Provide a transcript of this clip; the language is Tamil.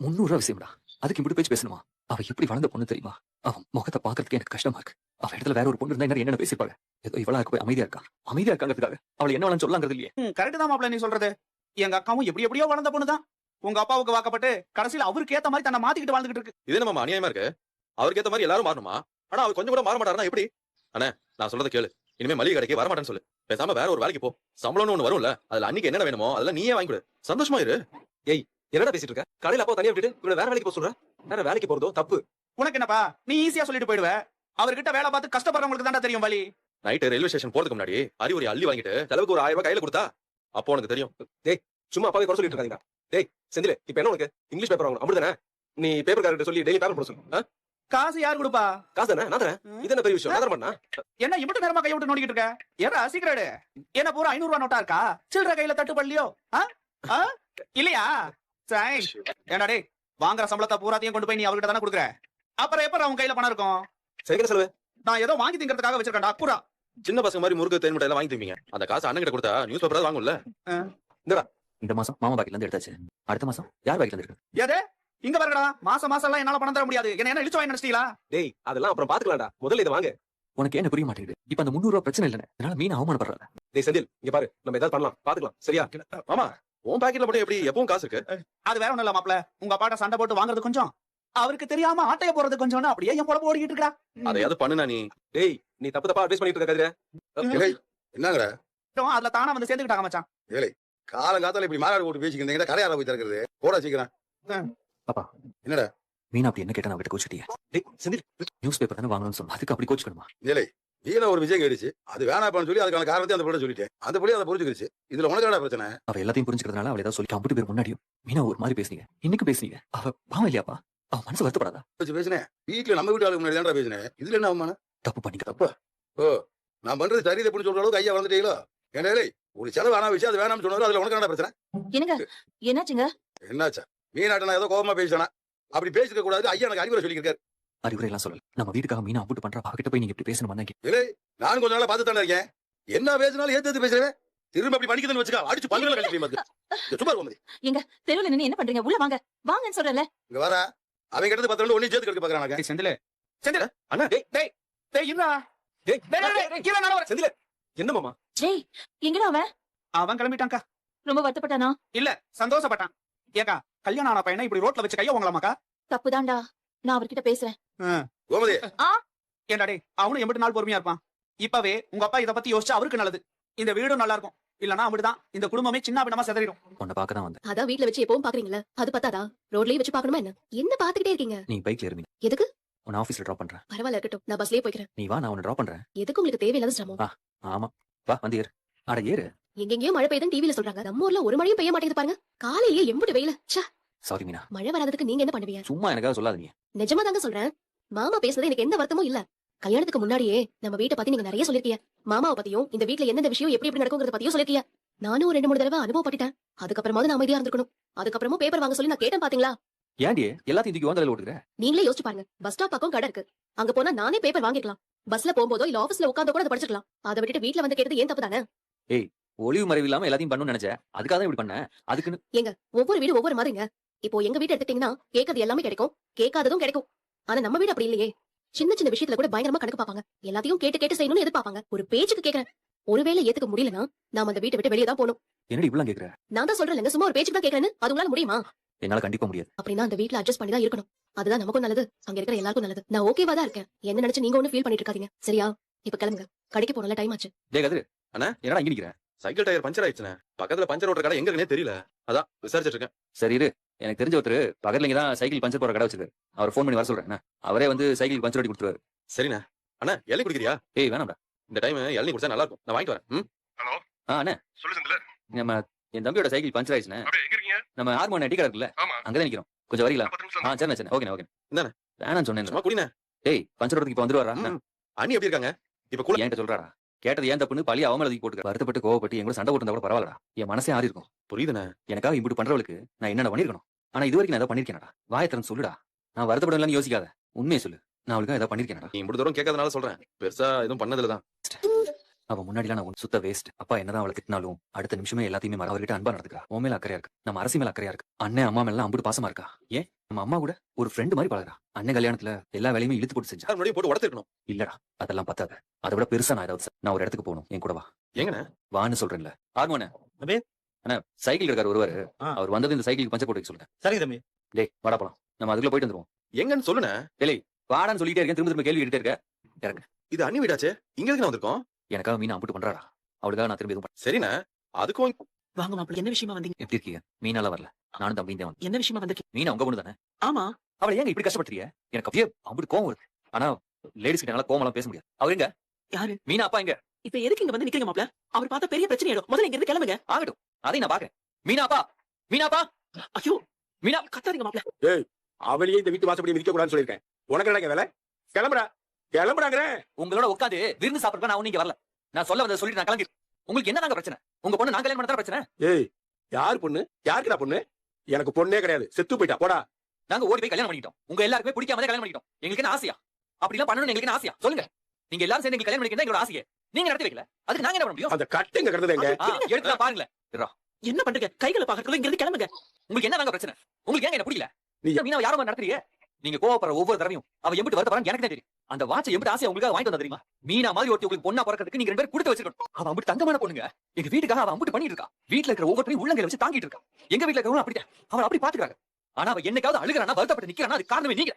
300 விஷயம்டா. அதுக்கு இப்படி பேச்சு பேசணுமா? அவ எப்படி வளர்ந்த பொண்ணு தெரியுமா? அவன் முகத்தை பாக்குறதுக்கு எனக்கு கஷ்டமா இருக்கு. அவ இடத்துல வேற ஒரு பொண்ணு இருந்தா என்ன பேசிப்பாங்க. ஏதோ இவளா இருக்க போய் அமைதியா இருக்கா. அமைதியா இருக்காங்கிறதுக்காக அவளை என்ன வேணாலும் சொல்லலாங்கிறது இல்லையே. கரெக்ட் தான் மாப்பிள்ள நீ சொல்றது. எங்க அக்காவும் எப்படியோ வளர்ந்த பொண்ணுதான். உங்க அப்பாவுக்கு வாக்கப்பட்டு கடைசியில் அவருக்கு ஏத்த மாதிரி தன்னை மாத்திக்கிட்டு வாழ்ந்துகிட்டு இருக்கு. இது நம்ம அநியாயமா இருக்கு. அவருக்கு ஏத்த மாதிரி எல்லாரும் மாறணுமா? ஆனா அவர் கொஞ்சம் கூட மாற மாட்டாருன்னா எப்படி? அண்ணே நான் சொல்றத கேளு. இனிமே மளிகை கடைக்கு வர மாட்டேன்னு சொல்லு. பேசாம வேற ஒரு வேலைக்கு போ. சம்பளம்னு ஒண்ணு வரும்ல, அதுல அன்னைக்கு என்ன வேணுமோ அதெல்லாம் நீயே வாங்கி கொடு. சந்தோஷமா இரு. ஏய் என்னடா பேசிட்டு இருக்க? கடையில அப்பா தனியா விட்டுட்டு இவனை வேற வேலைக்கு போக சொல்ற? வேற வேலைக்கு போறதோ தப்பு. உனக்கு என்னப்பா, நீ ஈஸியா சொல்லிட்டு போயிடுவ. அவர்கிட்ட வேலை பார்த்து கஷ்டப்படுறவங்களுக்கு தான்டா தெரியும் வலி. நைட்டு ரயில்வே ஸ்டேஷன் போறதுக்கு முன்னாடி அறிவுரை அள்ளி வாங்கிட்டு செலவுக்கு ஒரு 1000 ரூபாய் கையில கொடுத்தா அப்போ உனக்கு தெரியும். டேய் சும்மா அப்பாவே குறை சொல்லிட்டு இருக்காதீங்க. டேய் செந்தில், இப்ப என்ன உனக்கு இங்கிலீஷ் பேப்பர் வாங்கணும் அப்படிதானே? நீ பேப்பர் காரர்கிட்ட சொல்லி டெய்லி பேப்பர் போட சொல்லு. காசு யாரு கொடுப்பா? காசு தானே நான் தரேன். இது என்ன பெரிய விஷயம்? நான் தர மாட்டேனா? என்ன இவ்வளவு நேரமா கைய விட்டு நோண்டிக்கிட்டு இருக்க? ஏறா சீக்கிரடு. என்ன பூரா 500 ரூபாய் நோட்டா இருக்கா? சில்லற கையில தட்டு பள்ளியோ? இல்லையா? ஏண்டா டேய், வாங்குற சம்பளத்தை பூராத்தையும் கொண்டு போய் நீ அவர்கிட்ட தானே கொடுக்குற. அப்புறம் எப்ப அவன் கையில பணம் இருக்கும்? சரிக்கிற செலவு நான் ஏதோ வாங்கி திங்கிறதுக்காக வச்சிருக்கேன்டா பூரா. சின்ன பசங்க மாதிரி முறுக்கு தேன் மிட்டாய் வாங்கி தருவீங்க. அந்த காசு அண்ணன் கிட்ட கொடுத்தா நியூஸ் பேப்பர் வாங்கும்ல. இந்த மாசம் மாமா பாக்கெட்ல இருந்து எடுத்தாச்சு. அடுத்த மாசம் யார் பாக்கெட்ல இருந்து இருக்கு? எது? இங்க பாருடா, மாசம் எல்லாம் என்னால பணம் தர முடியாது. என்ன இழுச்சு வாங்கி நினைச்சிட்டீங்களா? டேய் அதெல்லாம் அப்புறம் பாத்துக்கலாம்டா. முதல்ல இதை வாங்க. உனக்கு என்ன புரிய மாட்டேங்குது? இப்ப அந்த 300 ரூபாய் பிரச்சனை இல்லைன்னு அதனால மீன் அவமானப்படுறல. டேய் செந்தில், இங்க பாரு, நம்ம ஏதாவது பண்ணலாம், பாத்துக்கலாம் சரியா? மாமா உன் பாக்கெட்ல மட்டும் எப்படி எப்பவும் காசு இருக்கு? அது வேற ஒண்ணு இல்ல மாப்ள. உங்க அப்பாட்ட சண்டை போட்டு வாங்குறது கொஞ்சம், அவருக்கு தெரியாம ஆட்டைய போறது கொஞ்சம், அப்படியே என் பொழப்பு ஓடிக்கிட்டு இருக்கா. அதையாவது பண்ணுனா நீ. டேய் நீ தப்பு தப்பா அட்வைஸ் பண்ணிட்டு இருக்க கதிர. என்னங்கடா அதுல தானா வந்து சேர்ந்துக்கிட்டாங்க மச்சான். காலங்காத்தால இப்படி மாநாடு போட்டு பேசிக்கிட்டு இருந்தீங்க. கரையார போய் திறக்கிறது போடா சீக்கிரம். பாப்பா என்னடா மீனா அப்படி என்ன கேட்டா நான் விட்டு கோச்சிட்டியே. டேய் செந்தில், நியூஸ் பேப்பர் தானே வாங்கணும்னு சொன்னா அதுக்கு அப்படி கோச்சிக்கணுமா? ஏலே வீணா ஒரு விஷயம் கேடுச்சு. அது வேணாப்பான்னு சொல்லி அதுக்கான காரணத்தை அந்த பிள்ளை சொல்லிட்டேன். அந்த பிள்ளை அதை புரிஞ்சுக்கிச்சு. இதுல உனக்கு என்ன பிரச்சனை? அவ எல்லாத்தையும் புரிஞ்சுக்கிறதுனால அவளை ஏதாவது சொல்லி கம்பிட்டு பேர் முன்னாடியும் மீனா ஒரு மாதிரி பேசுனீங்க. இன்னைக்கு பேசுனீங்க. அவ பாவம் இல்லையாப்பா? அவ மனசு வருத்தப்படாதா? பேசினேன் வீட்டுல நம்ம வீட்டு ஆளுக்கு முன்னாடி தான்டா பேசினேன். இதுல என்ன அவமான? தப்பு பண்ணிக்க. தப்பா? ஓ நான் பண்றது சரி தப்புன்னு சொல்ற அளவுக்கு ஐயா வளர்ந்துட்டீங்களோ? ஏன்னா ஒரு செலவு வேணா விஷயம் அது வேணாம்னு சொன்னாரு. அதுல உனக்கு என்ன பிரச்சனை? என்னங்க என்னாச்சுங்க? என்னாச்சா? மீனாட்ட ஏதோ கோபமா பேசினா அப்படி பேசிக்க கூடாது. ஐயா எனக்கு அறிவுரை சொல்லியிருக்காரு. அறிவுரை எல்லாம் சொல்லல. நம்ம வீட்டுக்காக மீனா அப்புட்டு பண்றா. அவகிட்ட போய் நீங்க இப்படி பேசணும் பண்ணாங்க. இல்லை நானும் கொஞ்ச நாளா பார்த்து தானே இருக்கேன். என்ன பேசினாலும் ஏத்து பேசுறேன். திரும்ப அப்படி படிக்கிறதுன்னு வச்சுக்கா அடிச்சு பல்லுல கழிச்சு சும்மா கோமதி. எங்க தெருவுல நின்னு என்ன பண்றீங்க? உள்ள வாங்க. வாங்கன்னு சொல்றல. இங்க வர அவன் கிட்ட 10 ரெண்டு ஒண்ணே சேர்த்து கெடுக்க பாக்குறாங்க. செந்தில் செந்தில் அண்ணா டேய் டேய் டேய் இருடா. டேய் டேய் கீழ நான் வரேன். செந்தில், என்ன மாமா? டேய் எங்கடா அவன்? அவன் கிளம்பிட்டான்க்கா. ரொம்ப வருத்தப்பட்டானா? இல்ல சந்தோஷப்பட்டான். ஏக்கா கல்யாணம் ஆன பையனை இப்படி ரோட்ல வச்சு கைய வாங்கலாமாக்கா? தப்புதான்டா. நான் அவர்கிட்ட பேசுறேன். கோமதி ஏண்டா டேய், அவனும் எம்பிட்டு நாள் பொறுமையா இருப்பான். இப்பவே உங்க அப்பா இத பத்தி யோசிச்சா அவருக்கு நல்லது. இந்த வீடும் நல்லா இருக்கும். இல்லனா அப்படிதான் இந்த குடும்பமே சின்ன பின்னமா சிதறிடும். உன்னை பார்க்க தான் வந்தேன். அதான் வீட்ல வச்சு எப்பவும் பாக்குறீங்களா? அது பத்தாதா? ரோட்லயே வச்சு பாக்கணுமா என்ன? என்ன பாத்துக்கிட்டே இருக்கீங்க? நீ பைக்ல ஏறுவீங்க. எதுக்கு? உன்னை ஆபீஸ்ல டிராப் பண்றேன். பரவாயில்ல இருக்கட்டும், நான் பஸ்லயே போய்க்கிறேன். நீ வா, நான் உன்னை டிராப் பண்றேன். எதுக்கு உங்களுக்கு தேவையில்லாத சிரமம்? ஆமா வா வந்து ஏறு. அட ஏறு. எங்கெங்கயோ மழை பெய்யுதுன்னு டிவில சொல்றாங்க. நம்ம ஊர்ல ஒரு மழையும் பெய்ய மாட்டேங்குது பாருங்க. காலையிலேயே எம்புட்டு வெயில. சாரி மீனா. மழை வராததுக்கு நீங்க என்ன பண்ணுவீங்க? சும்மா எனக்காக சொல்லாத நீ. நிஜமா தாங்க சொல்றேன். மாமா பேசுனது எனக்கு எந்த வருத்தமும் இல்ல. கல்யாணத்துக்கு முன்னாடியே நம்ம வீட்டை பத்தி நீங்க நிறைய சொல்லிருக்கீங்க. மாமாவை பத்தியும் இந்த வீட்ல எந்தெந்த விஷயம் எப்படி எப்படி நடக்குங்கிறத பத்தியும் சொல்லிருக்கீங்க. நானும் 2-3 தடவை அனுபவப்பட்டுட்டேன். அதுக்கப்புறமா நான் அமைதியா இருந்திருக்கணும். அதுக்கப்புறமும் பேப்பர் வாங்க சொல்லி நான் கேட்டேன் பாத்தீங்களா? ஏன்டி எல்லாத்தையும் தூக்கி வாங்கல ஓடுற? நீங்களே யோசிச்சு பாருங்க. பஸ் ஸ்டாப் பக்கம் கடை இருக்கு. அங்க போனா நானே பேப்பர் வாங்கிக்கலாம். பஸ்ல போகும்போதோ இல்ல ஆபீஸ்ல உட்கார்ந்து கூட அதை படிச்சுக்கலாம். அதை விட்டுட்டு வீட்ல வந்து கேட்டது ஏன் தப்பு தானே? ஒளிவு மறைவு இல்லாம எல்லாத்தையும் பண்ணணும்னு நினைச்சேன். அதுக்காக தான் இப்படி பண்ண. அதுக்குன்னு எங்க ஒவ்வொரு வீடு ஒவ்வொரு மாதிரிங்க. இப்போ எங்க வீட்டு எடுத்துட்டீங்கன்னா கேட்கறது எல்லாமே கிடைக்கும், கேட்காததும் கிடைக்கும். ஆனா நம்ம வீடு அப்படி இல்லையே. சின்ன சின்ன விஷயத்துல கூட பயங்கரமா கணக்கு பாப்பாங்க. எல்லாத்தையும் கேட்டு கேட்டு செய்யணும்னு எதிர்பார்ப்பாங்க. ஒரு பேச்சுக்கு கேக்குறேன். ஒருவேளை ஏத்துக்க முடியலன்னா நாம அந்த வீட்டை விட்டு வெளியே தான் போகணும். என்னடி இப்படிலாம் கேக்குற? நான் தான் சொல்றேன், சும்மா ஒரு பேச்சுக்கு தான் கேக்குறேன்னு. அது உங்களால முடியுமா? என்னால கண்டிப்பா முடியாது. அப்படின்னா அந்த வீட்ல அட்ஜஸ்ட் பண்ணி தான் இருக்கணும். அதுதான் நமக்கும் நல்லது, அங்க இருக்கிற எல்லாருக்கும் நல்லது. நான் ஓகேவா தான் இருக்கேன். என்ன நினைச்சு நீங்க ஒண்ணு ஃபீல் பண்ணிட்டு இருக்காதீங்க சரியா? இப்ப கிளம்புங்க, கடைக்கு போறல டைம் ஆச்சு. டேய் கதிரு அண்ணா, என்னடா இங்க நிக்கிற? சைக்கிள் டயர் பஞ்சர் ஆயிடுச்சுனே. பக்கத்துல பஞ்சர் ஓட்டுற கடை எங்க இருக்குனே தெரியல. அதான் விசாரிச்சிட்டு இருக்கேன். சரி இரு. எனக்கு தெரிஞ்ச ஒருத்தர் பக்கத்துல இங்க தான் சைக்கிள் பஞ்சர் போற கடை வச்சிருக்காரு. அவர் ஃபோன் பண்ணி வர சொல்றேன். அவரே வந்து சைக்கிள் பஞ்சர் ஓட்டி கொடுத்துருவாரு. சரிண்ணா. அண்ணா இளநீ குடிக்கிறியா? ஏய் வேணாம்டா. இந்த டைம் இளநீ குடிச்சா நல்லா இருக்கும். நான் வாங்கிட்டு வரேன். ஹலோ அண்ணே சொல்லு செந்தில். நம்ம என் தம்பியோட சைக்கிள் பஞ்சர் ஆயிடுச்சுனே. அப்படியே எங்க இருக்கீங்க? நம்ம ஹார்மோன் டீ கடை இருக்குல்ல, ஆமா அங்கதான் நிக்கிறோம். கொஞ்சம் வரீங்களா? 10 நிமிஷம். சரிண்ணே சரிண்ணே. Okay okay. இந்தாண்ணே. வேணாம்னு சொன்னேன். சும்மா குடிண்ணே. டேய் பஞ்சர் ஓட்டுறதுக்கு இப்ப வந்துருவாரா? அண்ணி எப்படி இருக்காங்க? இப்ப கூட என்கிட்ட சொல்றாரா? கேட்டது ஏன் தப்புன்னு பழி அவன் எழுதி போட்டு வருத்தப்பட்டு கோவப்பட்டு எங்க சண்டை போட்டு கூட பரவாயில்லடா. என் மனசே ஆறி இருக்கும். புரியுதுண்ணே. எனக்காக இப்படி பண்றவளுக்கு நான் என்னென்ன பண்ணிருக்கணும். ஆனா இது வரைக்கும் நான் ஏதாவது பண்ணிருக்கேனடா? வாயத்திறன் சொல்லுடா. நான் வருத்தப்படலன்னு யோசிக்காத. உண்மையை சொல்லு. நான் அவளுக்காக ஏதாவது பண்ணிருக்கேனடா? நீ இவ்வளவு தூரம் கேட்காதனால சொல்றேன். பெருசா எதுவும் பண்ணதுலதான். அவ முன்னாடிலாம் நான் சுத்த வேஸ்ட். அப்பா என்னதான் அவளை திட்டினாலும் அடுத்த நிமிஷமே எல்லாத்தையுமே மற அவர்கிட்ட அன்பா நடந்துக்கா. உன் மேல அக்கறையா இருக்கு, நம்ம அரசி மேல அக்கறையா இருக்கு, அண்ணன் அம்மா மேல அம்புட்டு பாசமா இருக்கா. ஏன் நம்ம அம்மா கூட ஒரு ஃப்ரெண்டு மாதிரி பழகுறா. அண்ணன் கல்யாணத்துல எல்லா வேலையுமே இழுத்து போட்டு செஞ்சா. யார் முன்னாடியும் போட்டு உடச்சிருக்கணும். இல்லடா அதெல்லாம் பத்தாது. அதை விட பெருசா நான் ஏதாவது நான் ஒரு இடத்துக்கு போகணும். என் கூட வா. எங்கண்ணே? வான்னு சொல்றேன்ல. ஆர்மோனே தம்பி. அண்ணா சைக்கிள் இருக்காரு ஒருவர். ஆ. அவர் வந்தது இந்த சைக்கிளுக்கு பஞ்சர் போட்டு வைக்க சொல்லுங்க. சரிங்க தம்பி. டேய் வாடா போலாம். நம்ம அதுக்குள்ள போயிட்டு வந்துருவோம். எங்கன்னு சொல்லுண்ணே. வாடான்னு சொல்லிட்டே இருக்கேன், திரும்ப திரும்ப கேள்வி கேட்டே இருக்க. இது அண்ணி வீடாச்சே, இங்க எதுக்கு வந்திருக்கோம்? எனக்காக மீனா அம்புட்டு பண்றாடா. அவளுக்காக நான் திரும்ப எதுவும் பண்ண. சரிண்ணே, அதுக்கும் வாங்க மாப்பிள்ள, என்ன விஷயமா வந்தீங்க? எப்படி இருக்கீங்க? மீனால வரல, நானும் தம்பியும் தான் வந்தேன். என்ன விஷயமா வந்திருக்கீங்க? மீனா உங்க பொண்ணு தானே? ஆமா. அவளை ஏங்க இப்படி கஷ்டப்படுறீங்க? எனக்கு அப்படியே அம்புட்டு கோவம் வருது. ஆனா லேடிஸ் கிட்ட என்னால கோவம் பேச முடியாது. அவர் எங்க? யாரு? மீனா அப்பா எங்க? இப்ப எதுக்கு இங்க வந்து நிக்கிறீங்க மாப்பிள்ள? அவர் பார்த்தா பெரிய பிரச்சனை ஆயிடும். முதல்ல இங்க இருந்து கிளம்புங்க. ஆகட்டும், அதையும் நான் பாக்குறேன். மீனா அப்பா, மீனா அப்பா, ஐயோ மீனா. கத்தாதீங்க மாப்பிள்ள. அவளையே இந்த வீட்டு வாசப்படி மிதிக்க கூடாதுன்னு சொல்லியிருக்கேன். உனக்கு என்ன வேலை? கிளம்புறா கிளம்புறாங்க. உங்களோட உட்காந்து விருந்து சாப்பிடுறப்ப நான் நீங்க வரல. நான் சொல்ல வந்ததை சொல்லிட்டு நான் கிளம்பி. உங்களுக்கு என்ன நாங்க பிரச்சனை? உங்க பொண்ணு நான் கல்யாணம் பண்ண பிரச்சனை? ஏய், யார் பொண்ணு? யாருக்குடா பொண்ணு? எனக்கு பொண்ணே கிடையாது, செத்து போயிட்டா. போடா. நாங்க ஓடி போய் கல்யாணம் பண்ணிட்டோம். உங்க எல்லாருக்குமே பிடிக்காம கல்யாணம் பண்ணிட்டோம். எங்களுக்கு என்ன ஆசையா? அப்படிலாம் பண்ணணும் எங்களுக்கு என்ன ஆசையா? சொல்லுங்க. நீங்க எல்லாரும் சேர்ந்து கல்யாணம் பண்ணிக்கிறதா எங்களோட ஆசையே. நீங்க நடத்தி வைக்கல, அதுக்கு நாங்க என்ன பண்ண முடியும்? அந்த கட்டுங்க கிடந்தது எங்க? எடுத்து பாருங்களேன். என்ன பண்றீங்க? கைகளை பாக்கறதுக்குள்ள இங்க இருந்து கிளம்புங்க. உங்களுக்கு என்ன நாங்க பிரச்சனை? உங்களுக்கு ஏங்க என்ன பிடிக்கல? நீ மீனா யாரும் நடத்துறீங்க? நீங்க கோவப்படுற ஒவ்வொரு தடவையும் அவ எம்பிட்டு வருத்தப்படுறான்னு எனக்கு தான் தெரியும். அந்த வாட்சை எம்பிட்டு ஆசையா உங்களுக்கு வாங்கிட்டு வந்தா தெரியுமா? மீனா மாதிரி ஒருத்தி உங்களுக்கு பொண்ணா பிறக்கிறதுக்கு நீங்க 2 பேரும் கொடுத்து வச்சிருக்கணும். அவ அம்பிட்டு தங்கமான பொண்ணுங்க. எங்க வீட்டுக்காக அவ அம்பிட்டு பண்ணிட்டு இருக்கா. வீட்டுல இருக்கிற ஒவ்வொருத்தரையும் உள்ளங்கையில வச்சு தாங்கிட்டு இருக்கா. எங்க வீட்டுல இருக்கிறவங்க அப்படிதான் அவளை அப்படி பாத்துக்கிறாங்க. ஆனா அவ என்னைக்காவது அழுகிறானா, வருத்தப்பட்டு நிக்கிறானா, அது காரணமே நீங்க.